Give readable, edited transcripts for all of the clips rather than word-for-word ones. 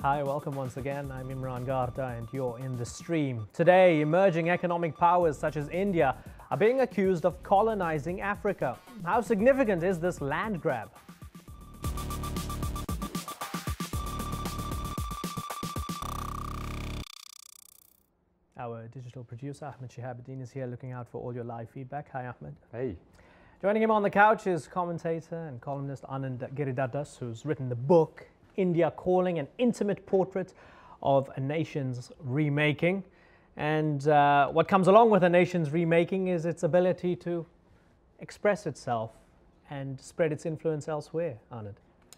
Hi, welcome once again. I'm Anand Giridharadas and you're in the stream. Today, emerging economic powers such as India are being accused of colonizing Africa. How significant is this land grab? Our digital producer, Ahmed Shihabuddin, is here looking out for all your live feedback. Hi, Ahmed. Hey. Joining him on the couch is commentator and columnist Anand Giridharadas, who's written the book, India Calling, an intimate portrait of a nation's remaking. And what comes along with a nation's remaking is its ability to express itself and spread its influence elsewhere, Anand.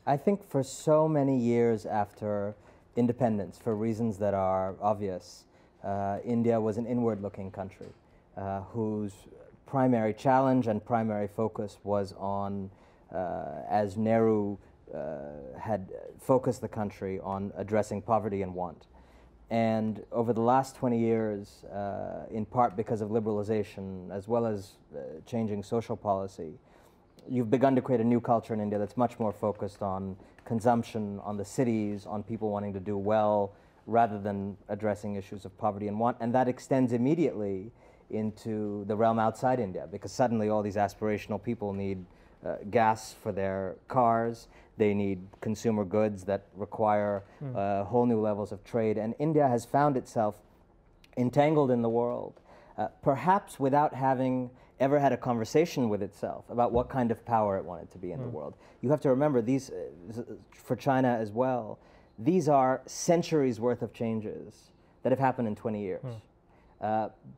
I think for so many years after independence, for reasons that are obvious, India was an inward-looking country whose primary challenge and primary focus was on, as Nehru had focused the country on addressing poverty and want. And over the last 20 years, in part because of liberalization, as well as changing social policy, you've begun to create a new culture in India that's much more focused on consumption, on the cities, on people wanting to do well, rather than addressing issues of poverty and want. And that extends immediately into the realm outside India, because suddenly all these aspirational people need gas for their cars. They need consumer goods that require whole new levels of trade. And India has found itself entangled in the world, perhaps without having ever had a conversation with itself about what kind of power it wanted to be in the world. You have to remember, these, for China as well, these are centuries worth of changes that have happened in 20 years.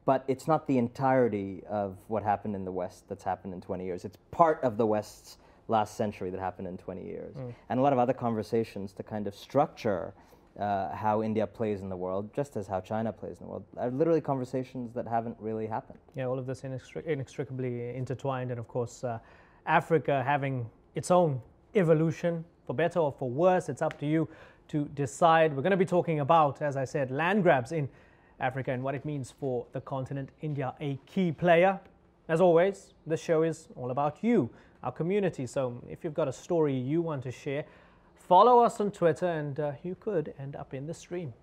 But it's not the entirety of what happened in the West that's happened in 20 years. It's part of the West's last century that happened in 20 years. And a lot of other conversations to kind of structure how India plays in the world, just as how China plays in the world, are literally conversations that haven't really happened. Yeah, all of this inextricably intertwined, and of course, Africa having its own evolution, for better or for worse. It's up to you to decide. We're going to be talking about, as I said, land grabs in Africa and what it means for the continent. India, a key player. As always, this show is all about you, our community. So if you've got a story you want to share, follow us on Twitter and you could end up in the stream.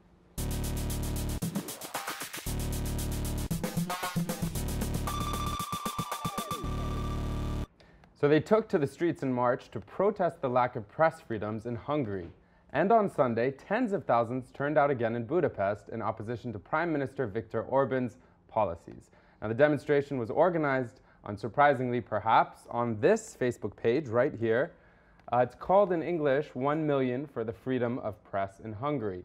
So they took to the streets in March to protest the lack of press freedoms in Hungary. And on Sunday, tens of thousands turned out again in Budapest in opposition to Prime Minister Viktor Orban's policies. Now, the demonstration was organized, unsurprisingly perhaps, on this Facebook page right here. It's called in English, 1 Million for the Freedom of Press in Hungary.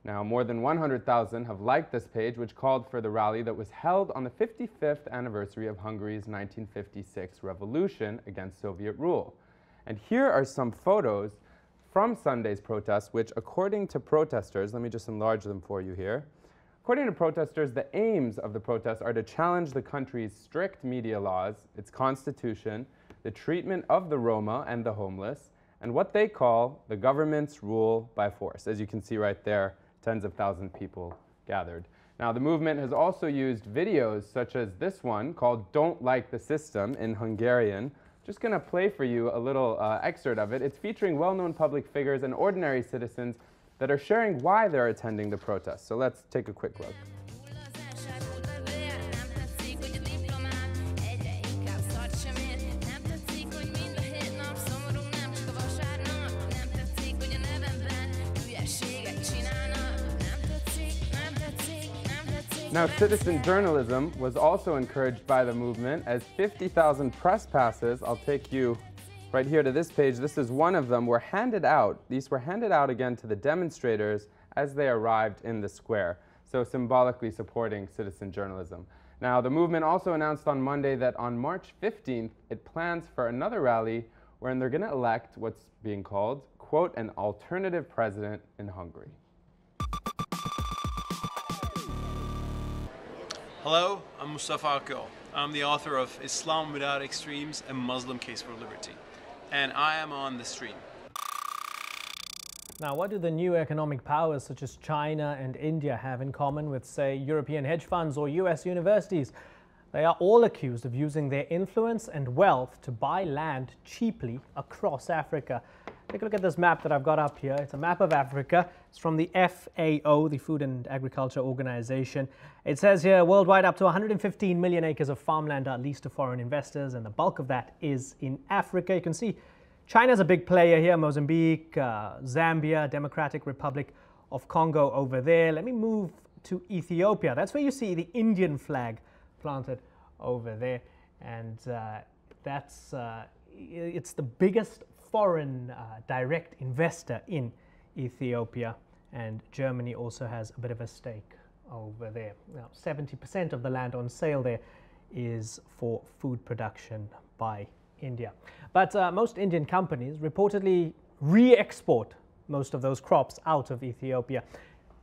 Now, more than 100,000 have liked this page, which called for the rally that was held on the 55th anniversary of Hungary's 1956 revolution against Soviet rule. And here are some photos from Sunday's protest, which, according to protesters, let me just enlarge them for you here. According to protesters, the aims of the protests are to challenge the country's strict media laws, its constitution, the treatment of the Roma and the homeless, and what they call the government's rule by force. As you can see right there, tens of thousands of people gathered. Now, the movement has also used videos such as this one called "Don't Like the System" in Hungarian. Just going to play for you a little excerpt of it. It's featuring well-known public figures and ordinary citizens that are sharing why they're attending the protest. So let's take a quick look. Now, citizen journalism was also encouraged by the movement, as 50,000 press passes, I'll take you right here to this page, this is one of them, were handed out. These were handed out again to the demonstrators as they arrived in the square, so symbolically supporting citizen journalism. Now, the movement also announced on Monday that on March 15th, it plans for another rally wherein they're going to elect what's being called, quote, an alternative president in Hungary. Hello, I'm Mustafa Akil. I'm the author of Islam Without Extremes, a Muslim Case for Liberty. And I am on the stream. Now, what do the new economic powers such as China and India have in common with, say, European hedge funds or US universities? They are all accused of using their influence and wealth to buy land cheaply across Africa. Take a look at this map that I've got up here. It's a map of Africa. It's from the FAO, the Food and Agriculture Organization. It says here, worldwide up to 115 million acres of farmland are leased to foreign investors, and the bulk of that is in Africa. You can see China's a big player here, Mozambique, Zambia, Democratic Republic of Congo over there. Let me move to Ethiopia. That's where you see the Indian flag planted over there, and it's the biggest foreign direct investor in Ethiopia, and Germany also has a bit of a stake over there. Now, 70% of the land on sale there is for food production by India. But most Indian companies reportedly re-export most of those crops out of Ethiopia.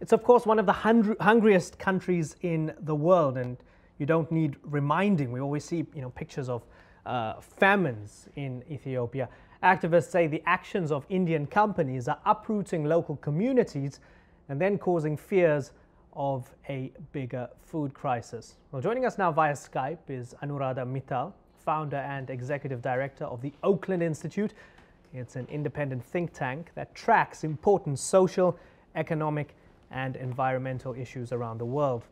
It's of course one of the hungriest countries in the world, and you don't need reminding. We always see pictures of famines in Ethiopia. Activists say the actions of Indian companies are uprooting local communities and then causing fears of a bigger food crisis. Well, joining us now via Skype is Anuradha Mittal, founder and executive director of the Oakland Institute. It's an independent think tank that tracks important social, economic and environmental issues around the world.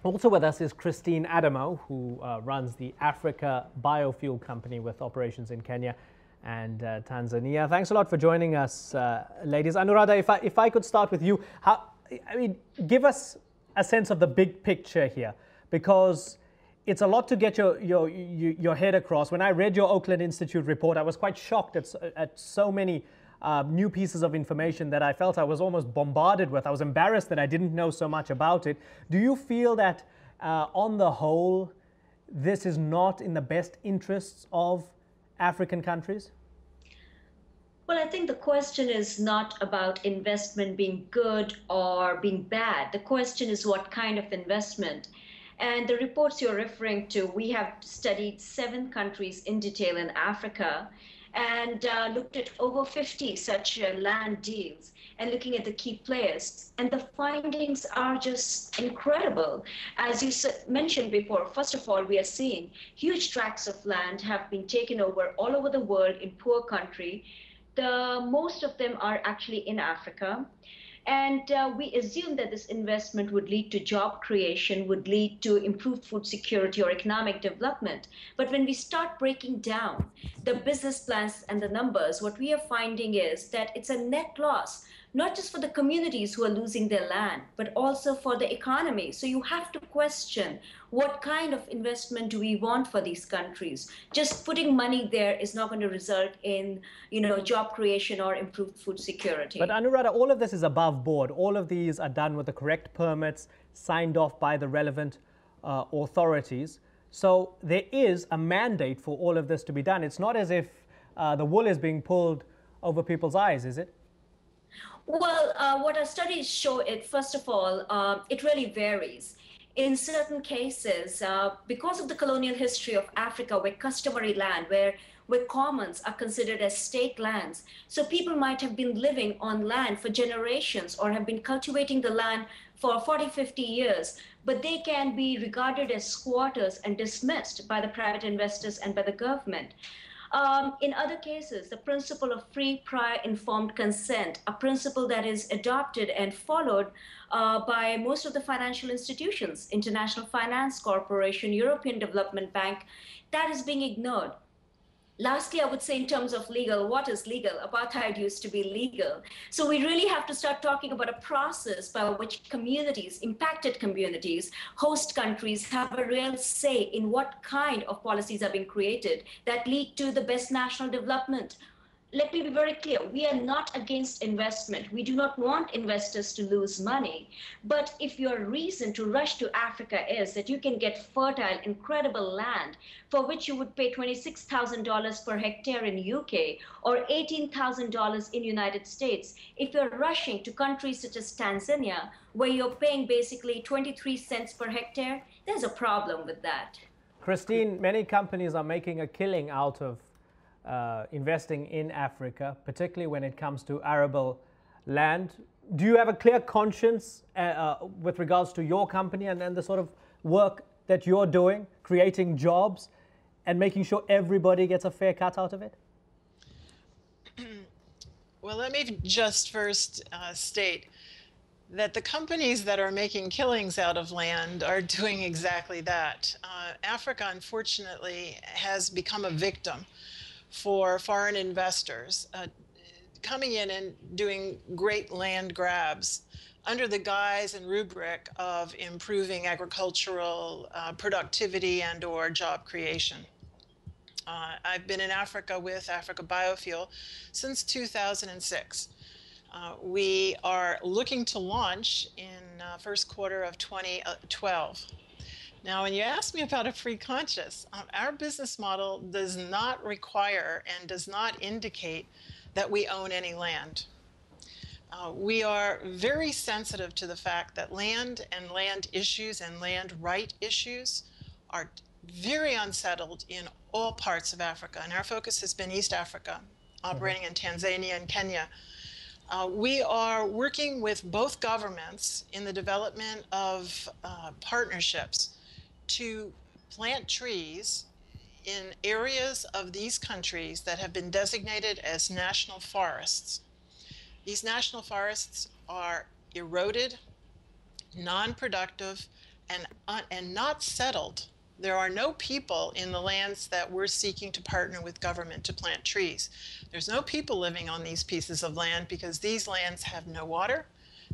Also with us is Christine Adamow, who runs the Africa Biofuel Company with operations in Kenya and Tanzania. Thanks a lot for joining us, ladies. Anuradha, if I could start with you, give us a sense of the big picture here, because it's a lot to get your head across. When I read your Oakland Institute report, I was quite shocked at so many new pieces of information that I felt I was almost bombarded with. I was embarrassed that I didn't know so much about it. Do you feel that, on the whole, this is not in the best interests of African countries? Well, I think the question is not about investment being good or being bad. The question is what kind of investment. And the reports you're referring to, we have studied 7 countries in detail in Africa and looked at over 50 such land deals and looking at the key players. And the findings are just incredible. As you mentioned before, first of all, we are seeing huge tracts of land have been taken over all over the world in poor country. Most of them are actually in Africa. And we assume that this investment would lead to job creation, would lead to improved food security or economic development. But when we start breaking down the business plans and the numbers, what we are finding is that it's a net loss, not just for the communities who are losing their land, but also for the economy. So you have to question, what kind of investment do we want for these countries? Just putting money there is not going to result in, job creation or improved food security. But Anuradha, all of this is above board. All of these are done with the correct permits signed off by the relevant authorities. So there is a mandate for all of this to be done. It's not as if the wool is being pulled over people's eyes, is it? Well, what our studies show, first of all, it really varies. In certain cases, because of the colonial history of Africa, where customary land, where commons are considered as state lands, so people might have been living on land for generations or have been cultivating the land for 40, 50 years, but they can be regarded as squatters and dismissed by the private investors and by the government. In other cases, the principle of free, prior, informed consent, a principle that is adopted and followed by most of the financial institutions, International Finance Corporation, European Development Bank, that is being ignored. Lastly, I would say in terms of legal, what is legal? Apartheid used to be legal. So we really have to start talking about a process by which communities, impacted communities, host countries have a real say in what kind of policies are being created that lead to the best national development. Let me be very clear, we are not against investment. We do not want investors to lose money. But if your reason to rush to Africa is that you can get fertile, incredible land for which you would pay $26,000 per hectare in UK or $18,000 in United States, if you're rushing to countries such as Tanzania, where you're paying basically 23 cents per hectare, there's a problem with that. Christine, many companies are making a killing out of investing in Africa, particularly when it comes to arable land. Do you have a clear conscience with regards to your company and the sort of work that you're doing, creating jobs and making sure everybody gets a fair cut out of it? Well, let me just first state that the companies that are making killings out of land are doing exactly that. Africa, unfortunately, has become a victim for foreign investors coming in and doing great land grabs under the guise and rubric of improving agricultural productivity and or job creation. I've been in Africa with Africa Biofuel since 2006. We are looking to launch in first quarter of 2012. Now, when you ask me about a free conscience, our business model does not require and does not indicate that we own any land. We are very sensitive to the fact that land and land issues and land right issues are very unsettled in all parts of Africa, and our focus has been East Africa, operating in Tanzania and Kenya. We are working with both governments in the development of partnerships to plant trees in areas of these countries that have been designated as national forests. These national forests are eroded, non-productive, and not settled. There are no people in the lands that we're seeking to partner with government to plant trees. There's no people living on these pieces of land because these lands have no water,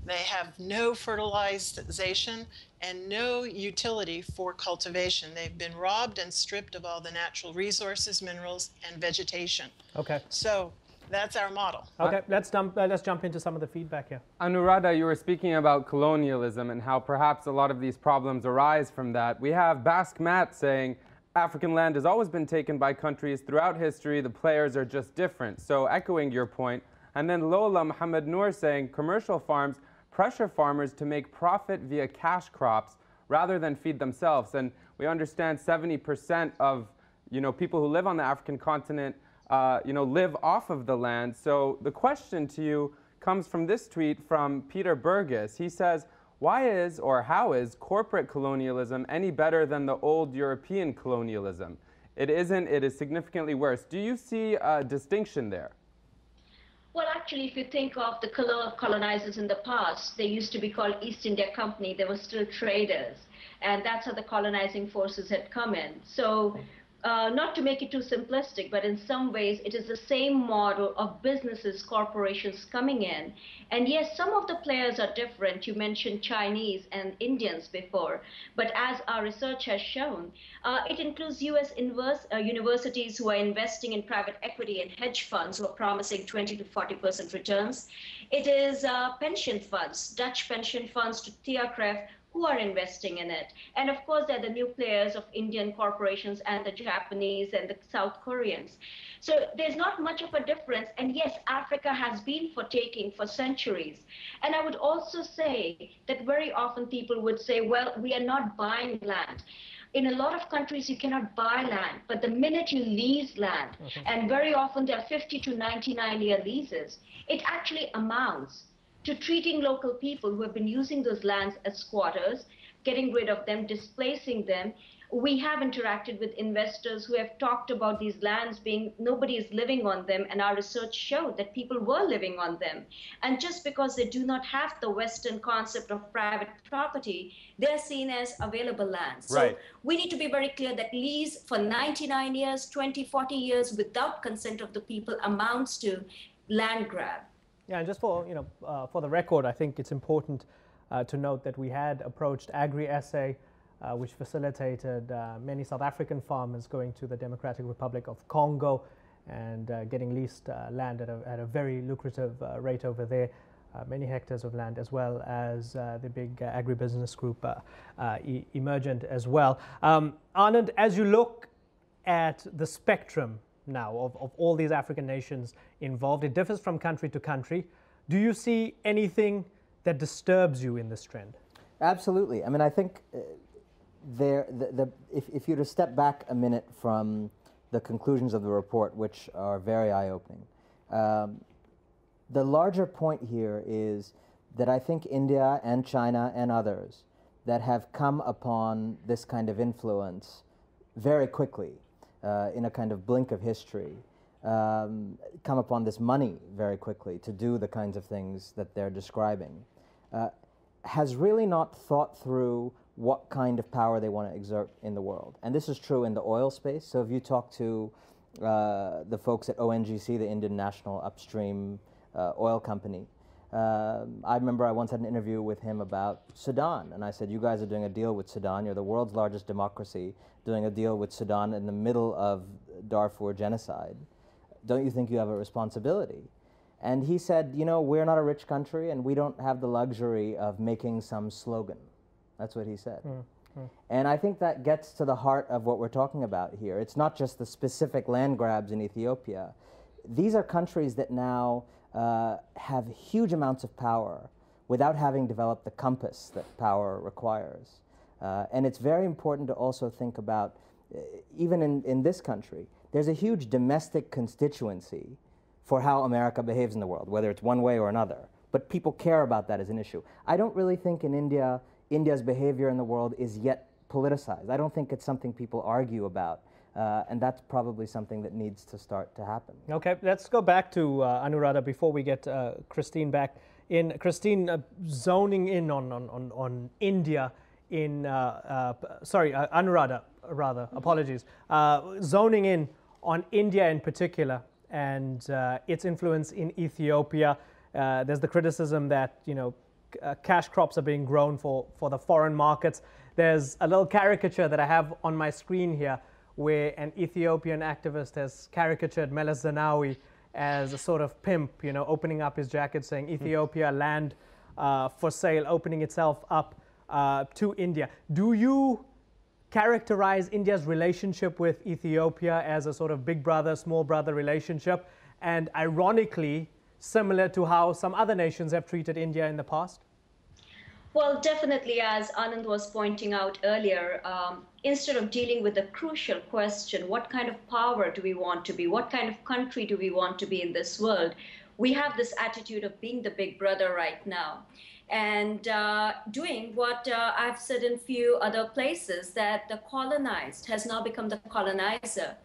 they have no fertilization, and no utility for cultivation. They've been robbed and stripped of all the natural resources, minerals, and vegetation. Okay. So that's our model. Okay, let's jump into some of the feedback here. Anuradha, you were speaking about colonialism and how perhaps a lot of these problems arise from that. We have Basque Matt saying, African land has always been taken by countries throughout history. The players are just different. So echoing your point. And then Lola Mohammed Noor saying, commercial farms pressure farmers to make profit via cash crops rather than feed themselves. And we understand 70% of people who live on the African continent live off of the land. So the question to you comes from this tweet from Peter Burgess. He says, why is or how is corporate colonialism any better than the old European colonialism? It isn't, it is significantly worse. Do you see a distinction there? Well, actually, if you think of the colonizers in the past, they used to be called East India Company. They were still traders. And that's how the colonizing forces had come in. So not to make it too simplistic, but in some ways, it is the same model of businesses, corporations coming in. And yes, some of the players are different. You mentioned Chinese and Indians before. But as our research has shown, it includes US universities who are investing in private equity and hedge funds who are promising 20 to 40% returns. It is pension funds, Dutch pension funds to Theakref, who are investing in it. And of course, there are the new players of Indian corporations and the Japanese and the South Koreans. So there's not much of a difference. And yes, Africa has been for taking for centuries. And I would also say that very often people would say, well, we are not buying land. In a lot of countries, you cannot buy land, but the minute you lease land, and very often there are 50 to 99-year leases, it actually amounts to treating local people who have been using those lands as squatters, getting rid of them, displacing them. We have interacted with investors who have talked about these lands being, nobody is living on them, and our research showed that people were living on them. And just because they do not have the Western concept of private property, they're seen as available lands. So we need to be very clear that lease for 99 years, 20, 40 years without consent of the people amounts to land grab. Yeah, and just for the record, I think it's important to note that we had approached Agri-SA, which facilitated many South African farmers going to the Democratic Republic of Congo and getting leased land at a very lucrative rate over there, many hectares of land, as well as the big agribusiness group Emergent as well. Anand, as you look at the spectrum now of all these African nations involved, it differs from country to country. Do you see anything that disturbs you in this trend? Absolutely. I mean, I think if you were to step back a minute from the conclusions of the report, which are very eye-opening, the larger point here is that I think India and China and others that have come upon this kind of influence very quickly, in a kind of blink of history, come upon this money very quickly to do the kinds of things that they're describing, has really not thought through what kind of power they want to exert in the world. And this is true in the oil space. So if you talk to the folks at ONGC, the Indian National Upstream Oil Company, I remember I once had an interview with him about Sudan, and I said, you guys are doing a deal with Sudan, you're the world's largest democracy, doing a deal with Sudan in the middle of Darfur genocide. Don't you think you have a responsibility? And he said, you know, we're not a rich country and we don't have the luxury of making some slogan. That's what he said. And I think that gets to the heart of what we're talking about here. It's not just the specific land grabs in Ethiopia. These are countries that now have huge amounts of power without having developed the compass that power requires. And it's very important to also think about, even in this country, there's a huge domestic constituency for how America behaves in the world, whether it's one way or another. But people care about that as an issue. I don't really think in India, India's behavior in the world is yet politicized. I don't think it's something people argue about. And that's probably something that needs to start to happen. Okay, let's go back to Anuradha before we get Christine back in. Christine, zoning in on India in, Anuradha, rather, apologies. Zoning in on India in particular and its influence in Ethiopia. There's the criticism that, you know, cash crops are being grown for the foreign markets. There's a little caricature that I have on my screen here where an Ethiopian activist has caricatured Meles Zenawi as a sort of pimp, you know, opening up his jacket saying Ethiopia land for sale, opening itself up to India. Do you characterize India's relationship with Ethiopia as a sort of big brother, small brother relationship, and ironically similar to how some other nations have treated India in the past? Well, definitely, as Anand was pointing out earlier, instead of dealing with the crucial question, what kind of power do we want to be? What kind of country do we want to be in this world? We have this attitude of being the big brother right now. And doing what I've said in few other places, that the colonized has now become the colonizer.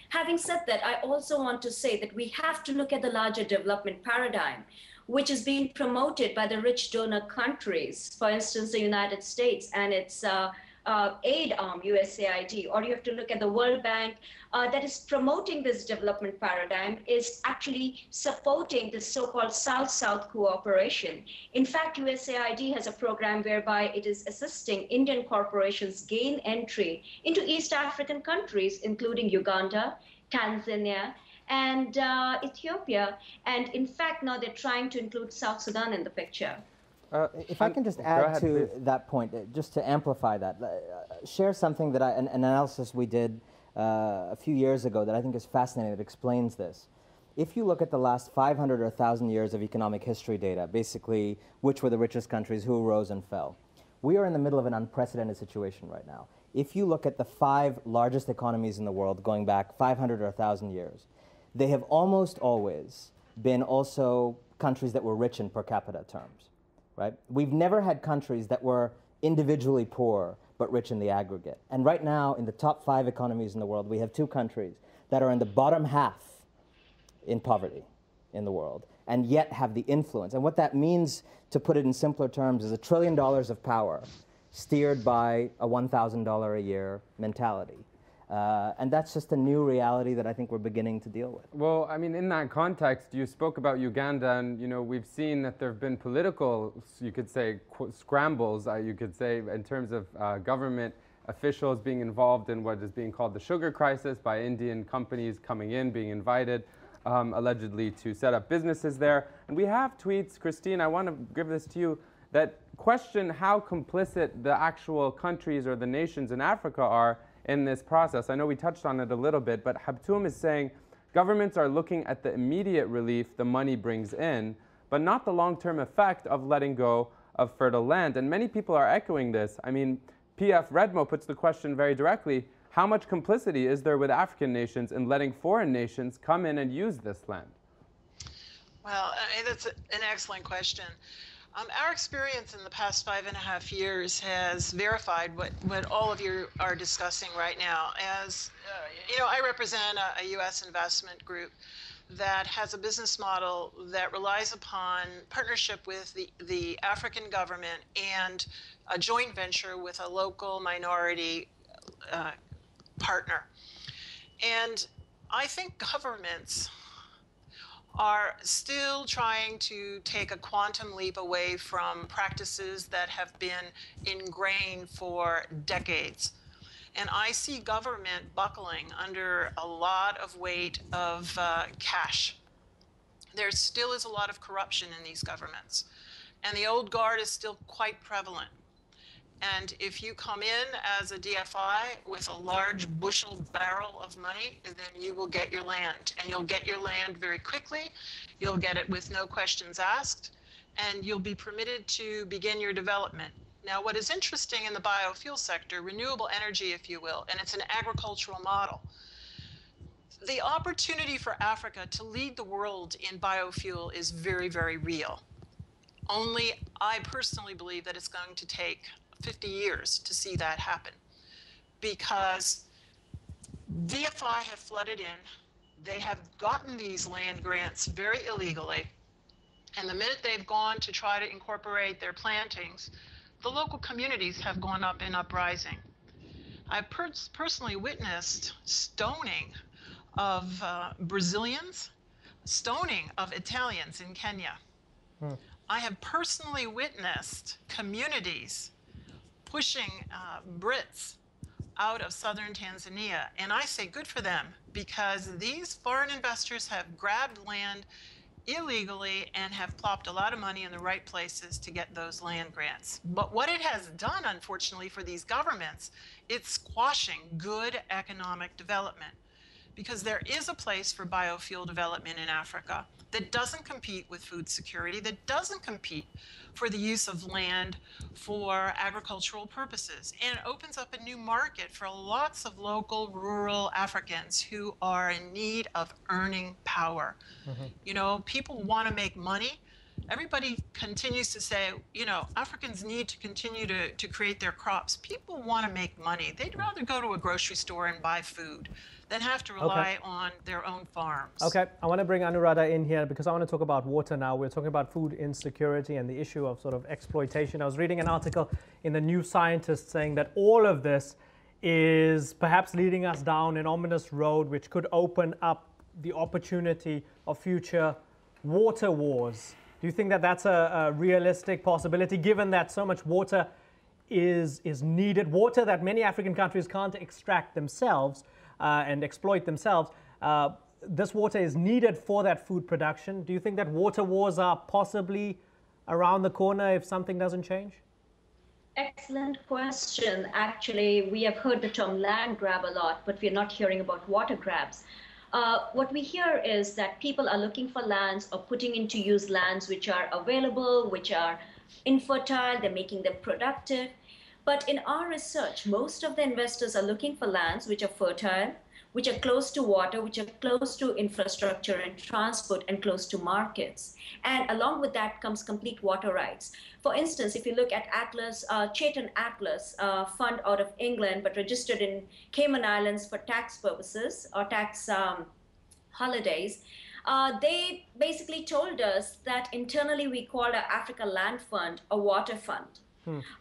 Having said that, I also want to say that we have to look at the larger development paradigm, which is being promoted by the rich donor countries, for instance, the United States and its aid arm, USAID, or you have to look at the World Bank that is promoting this development paradigm, is actually supporting the so-called South-South cooperation. In fact, USAID has a program whereby it is assisting Indian corporations gain entry into East African countries, including Uganda, Tanzania, and Ethiopia. And in fact, now they're trying to include South Sudan in the picture. If I can just add to that point, just to amplify that, share something that an analysis we did a few years ago that I think is fascinating, that explains this. If you look at the last 500 or 1,000 years of economic history data, basically which were the richest countries, who rose and fell, we are in the middle of an unprecedented situation right now. If you look at the 5 largest economies in the world going back 500 or 1,000 years, they have almost always been also countries that were rich in per capita terms. Right? We've never had countries that were individually poor but rich in the aggregate. And right now, in the top 5 economies in the world, we have 2 countries that are in the bottom half in poverty in the world, and yet have the influence. And what that means, to put it in simpler terms, is $1 trillion of power steered by a $1,000 a year mentality. And that's just a new reality that I think we're beginning to deal with. Well, I mean, in that context, you spoke about Uganda, and, you know, we've seen that there have been political, you could say, scrambles, you could say, in terms of government officials being involved in what is being called the sugar crisis by Indian companies coming in, being invited, allegedly, to set up businesses there. And we have tweets, Christine, I want to give this to you, that question how complicit the actual countries or the nations in Africa are in this process. I know we touched on it a little bit, but Habtoum is saying governments are looking at the immediate relief the money brings in, but not the long-term effect of letting go of fertile land. And many people are echoing this. I mean, PF Redmo puts the question very directly, how much complicity is there with African nations in letting foreign nations come in and use this land? Well, that's an excellent question. Our experience in the past 5.5 years has verified what all of you are discussing right now. As you know, I represent a U.S. investment group that has a business model that relies upon partnership with the African government and a joint venture with a local minority partner. And I think governments are still trying to take a quantum leap away from practices that have been ingrained for decades. And I see government buckling under a lot of weight of cash. There still is a lot of corruption in these governments. And the old guard is still quite prevalent. And if you come in as a DFI with a large bushel barrel of money, then you will get your land. And you'll get your land very quickly. You'll get it with no questions asked. And you'll be permitted to begin your development. Now, what is interesting in the biofuel sector, renewable energy, if you will, and it's an agricultural model, the opportunity for Africa to lead the world in biofuel is very, very real. Only I personally believe that it's going to take 50 years to see that happen, because DFI have flooded in. They have gotten these land grants very illegally. And the minute they've gone to try to incorporate their plantings, the local communities have gone up in uprising. I've personally witnessed stoning of Brazilians, stoning of Italians in Kenya. I have personally witnessed communities pushing Brits out of southern Tanzania. And I say good for them, because these foreign investors have grabbed land illegally and have plopped a lot of money in the right places to get those land grants. But what it has done, unfortunately, for these governments, it's squashing good economic development, because there is a place for biofuel development in Africa that doesn't compete with food security, that doesn't compete for the use of land for agricultural purposes. And it opens up a new market for lots of local rural Africans who are in need of earning power. You know, people want to make money. Everybody continues to say, you know, Africans need to continue to create their crops. People want to make money. They'd rather go to a grocery store and buy food than have to rely on their own farms. Okay, I want to bring Anuradha in here because I want to talk about water now. We're talking about food insecurity and the issue of sort of exploitation. I was reading an article in the New Scientist saying that all of this is perhaps leading us down an ominous road which could open up the opportunity of future water wars. Do you think that that's a realistic possibility, given that so much water is needed, water that many African countries can't extract themselves and exploit themselves? This water is needed for that food production. Do you think that water wars are possibly around the corner if something doesn't change? Excellent question. Actually, we have heard the term land grab a lot, but we're not hearing about water grabs. What we hear is that people are looking for lands or putting into use lands which are available, which are infertile, they're making them productive. But in our research, most of the investors are looking for lands which are fertile, which are close to water, which are close to infrastructure and transport, and close to markets. And along with that comes complete water rights. For instance, if you look at Atlas, Chaitin Atlas fund out of England, but registered in Cayman Islands for tax purposes or tax holidays, they basically told us that internally we called our Africa Land Fund a water fund.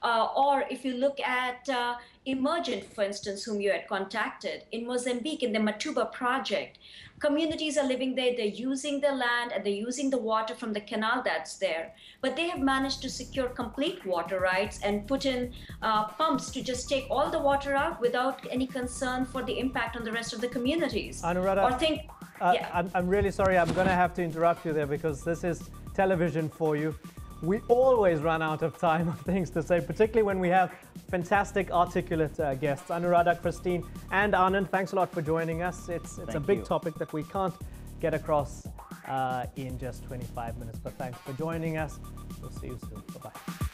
Or if you look at Emergent, for instance, whom you had contacted, in Mozambique, in the Matuba project, communities are living there, they're using the land and they're using the water from the canal that's there. But they have managed to secure complete water rights and put in pumps to just take all the water out without any concern for the impact on the rest of the communities. Anuradha, I'm really sorry, I'm going to have to interrupt you there because this is television for you. We always run out of time of things to say, particularly when we have fantastic, articulate guests. Anuradha, Christine, and Anand, thanks a lot for joining us. It's a big topic that we can't get across in just 25 minutes, but thanks for joining us. We'll see you soon. Bye-bye.